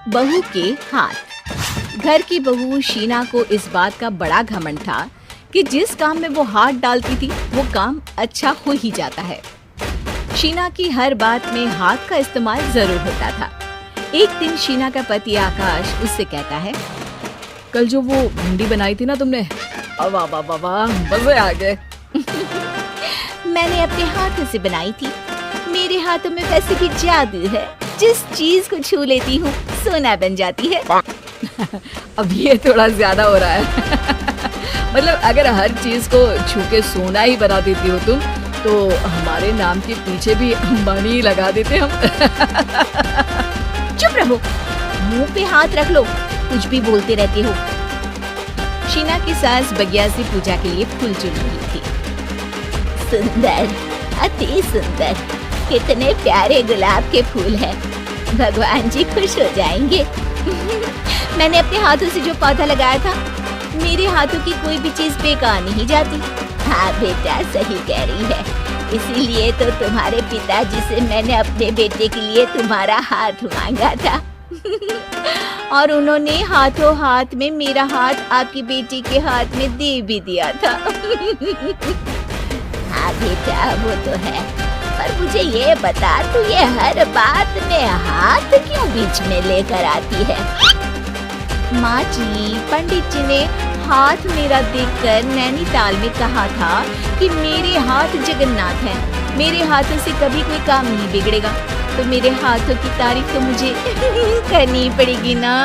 बहू के हाथ। घर की बहू शीना को इस बात का बड़ा घमंड था कि जिस काम में वो हाथ डालती थी वो काम अच्छा हो ही जाता है। शीना की हर बात में हाथ का इस्तेमाल जरूर होता था। एक दिन शीना का पति आकाश उससे कहता है, कल जो वो भिंडी बनाई थी ना तुमने, वाह वाह वाह वाह, मजे आ गए। मैंने अपने हाथों से बनाई थी। मेरे हाथों में वैसे भी जादू है, जिस चीज को छू लेती हूँ सोना बन जाती है। अब ये थोड़ा ज्यादा हो रहा है। मतलब अगर हर चीज को छू के सोना ही बना देती हो तुम, तो हमारे नाम के पीछे भी अंबानी लगा देते हम। चुप रहो, मुंह पे हाथ रख लो, कुछ भी बोलते रहते हो। शीना की सास बगिया से पूजा के लिए फूल चुन रही थी। सुंदर, अति सुंदर, कितने प्यारे गुलाब के फूल हैं। भगवान जी खुश हो जाएंगे। मैंने अपने हाथों से जो पौधा लगाया था, मेरे हाथों की कोई भी चीज बेकार नहीं जाती। हाँ बेटा, सही कह रही है। इसीलिए तो तुम्हारे पिताजी से मैंने अपने बेटे के लिए तुम्हारा हाथ मांगा था। और उन्होंने हाथों हाथ में मेरा हाथ आपकी बेटी के हाथ में दे भी दिया था। हाँ बेटा, वो तो है, पर मुझे ये बता, तू ये हर बात में हाथ क्यों बीच में लेकर आती है? माँ जी, पंडित जी ने हाथ मेरा देखकर नैनीताल में कहा था कि मेरे हाथ जगन्नाथ हैं। मेरे हाथों से कभी कोई काम नहीं बिगड़ेगा, तो मेरे हाथों की तारीफ तो मुझे करनी पड़ेगी ना।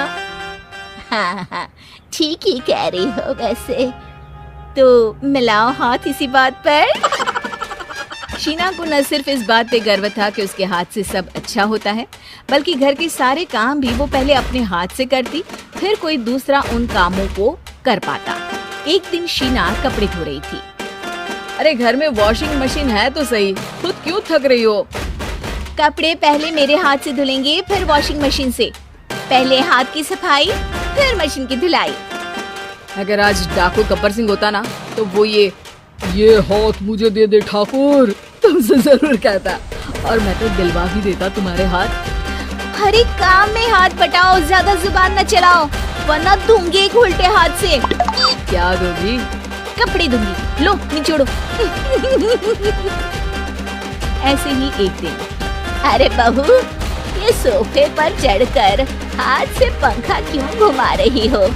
हाँ हाँ, ठीक ही कह रही हो वैसे। तो मिलाओ हाथ इसी बात पर। शीना को न सिर्फ इस बात पे गर्व था कि उसके हाथ से सब अच्छा होता है, बल्कि घर के सारे काम भी वो पहले अपने हाथ से करती, फिर कोई दूसरा उन कामों को कर पाता। एक दिन शीना कपड़े धो रही थी। अरे घर में वॉशिंग मशीन है तो सही, खुद क्यों थक रही हो? कपड़े पहले मेरे हाथ से धुलेंगे, फिर वॉशिंग मशीन से। पहले हाथ की सफाई, फिर मशीन की धुलाई। अगर आज डाकू गब्बर सिंह होता ना, तो वो ये हाथ मुझे दे दे ठाकुर, तुमसे जरूर कहता, और मैं तो दिलवा भी देता तुम्हारे हाथ। हर एक काम में हाथ बटाओ, ज्यादा जुबान न चलाओ, वरना दूंगी एक उल्टे हाथ से। क्या दोगी? कपड़े दूंगी, लो निचोड़ो। ऐसे ही एक दिन, अरे बहू, ये सोफे पर चढ़कर हाथ से पंखा क्यों घुमा रही हो?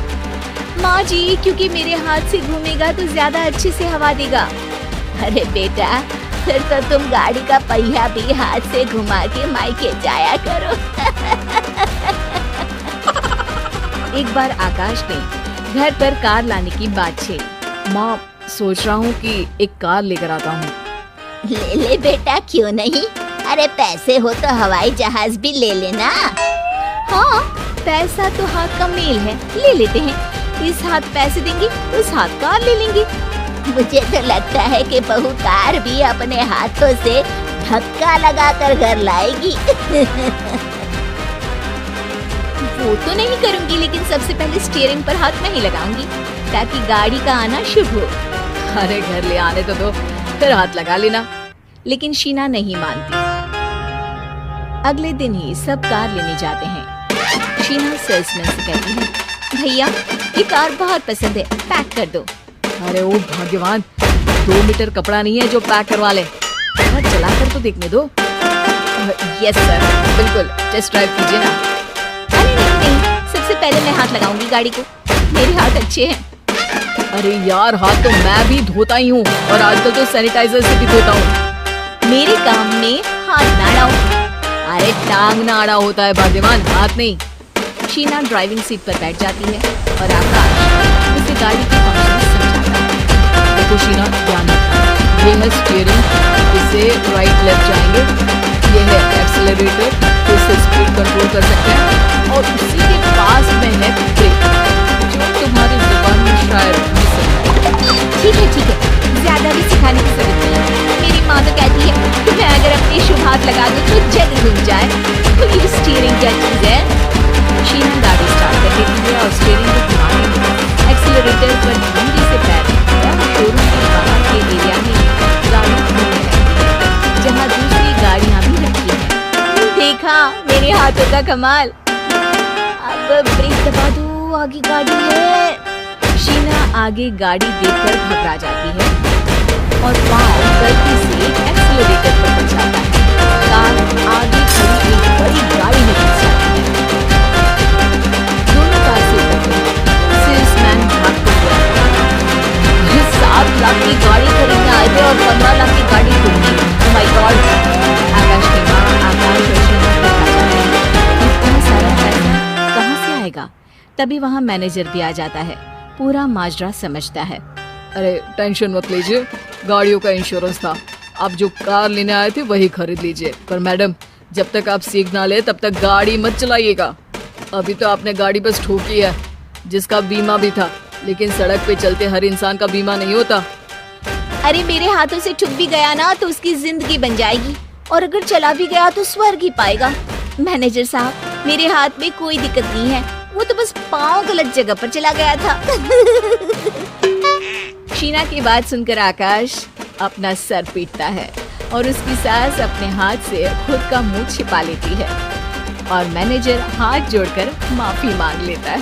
माँ जी, क्योंकि मेरे हाथ से घूमेगा तो ज्यादा अच्छे से हवा देगा। अरे बेटा, फिर तो तुम गाड़ी का पहिया भी हाथ से घुमा के मायके जाया करो। एक बार आकाश ने घर पर कार लाने की बात छेड़ी। माँ, सोच रहा हूँ कि एक कार लेकर आता हूँ। ले ले बेटा, क्यों नहीं? अरे पैसे हो तो हवाई जहाज भी ले लेना। हाँ, पैसा तो हाथ का मेल है, ले लेते हैं। इस हाथ पैसे देंगे, उस हाथ कार ले लेंगे। मुझे तो लगता है कि बहू कार भी अपने हाथों से धक्का लगाकर घर लाएगी। वो तो नहीं करूंगी, लेकिन सबसे पहले स्टीयरिंग पर हाथ मैं ही लगाऊंगी, ताकि गाड़ी का आना शुभ हो। अरे घर ले आने तो दो, फिर हाथ लगा लेना। लेकिन शीना नहीं मानती। अगले दिन ही सब कार लेने जाते हैं। शीना सेल्समैन से कहती है, भैया ये कार बहुत पसंद है, पैक कर दो। अरे ओ भाग्यवान, 2 मीटर कपड़ा नहीं है जो पैक करवा ले, चला कर तो देखने दो। यस सर, बिल्कुल, टेस्ट ड्राइव कीजिए ना। अरे नहीं, सबसे पहले मैं हाथ लगाऊंगी गाड़ी को, मेरे हाथ अच्छे हैं। अरे यार, हाथ तो मैं भी धोता ही हूँ, और आजकल तो सैनिटाइजर से भी धोता हूँ। मेरे काम में हाथ ना अड़ाओ। अरे टांग ना अड़ा होता है भाग्यवान, हाथ नहीं। शीना ड्राइविंग सीट पर बैठ जाती है और आकाश उसे गाड़ी के फंक्शन समझाता है। देखो शीना, ध्यान रखना, ये है स्टीयरिंग, इससे राइट लेफ्ट जाएंगे, ये है एक्सेलरेटर, इससे स्पीड कंट्रोल कर सकते हैं, और उसी के पास में है ब्रेक, जो तुम्हारी जुबान में शायद मिस है। ठीक है, ज्यादा भी सिखाने की जरूरत नहीं है। मेरी माँ तो कहती है कि मैं अगर अपने शुभ हाथ लगा दूं तो जग घूम जाए। तो ये स्टीयरिंग क्या चीज है? शीना गाड़ी स्टार्ट कर देती है और स्टीयरिंग को घुमाती है। एक्सीलरेटर पर धीरे से पैर रखकर शोरूम के बाहर के एरिया में गाड़ी घूमने लगती है, जहाँ दूसरी गाड़ियाँ भी रखी हैं। देखा मेरे हाथों का कमाल। अब ब्रेक दबा दो, आगे गाड़ी है। शीना आगे गाड़ी देखकर घबरा जाती है और पाँव गलती से एक्सीलरेटर पर पड़ जाता है। कार आगे खड़ी एक बड़ी गाड़ी में घुस जाती है। दोनों कार से उतरते हैं। सेल्समैन भागते हुए 7 लाख की गाड़ी खरीदने आए थे और 15 लाख की गाड़ी खरीदी। Oh my God. आकाश की माँ आकाश और शीना घबरा जाते हैं। इतना सारा पैसा कहाँ से आएगा? तभी वहाँ मैनेजर भी आ जाता है, पूरा माजरा समझता है। अरे टेंशन मत लीजिए, गाड़ियों का इंश्योरेंस था, आप जो कार लेने आए थे वही खरीद लीजिए। पर मैडम, जब तक आप सीख ना ले तब तक गाड़ी मत चलाइएगा। अभी तो आपने गाड़ी बस ठोकी है, जिसका बीमा भी था, लेकिन सड़क पे चलते हर इंसान का बीमा नहीं होता। अरे मेरे हाथों से छुप भी गया ना तो उसकी जिंदगी बन जाएगी, और अगर चला भी गया तो स्वर्ग ही पाएगा। मैनेजर साहब, मेरे हाथ में कोई दिक्कत नहीं है, वो तो बस पाँव गलत जगह पर चला गया था। शीना की बात सुनकर आकाश अपना सर पीटता है और उसकी सास अपने हाथ से खुद का मुंह छिपा लेती है और मैनेजर हाथ जोड़कर माफी मांग लेता है।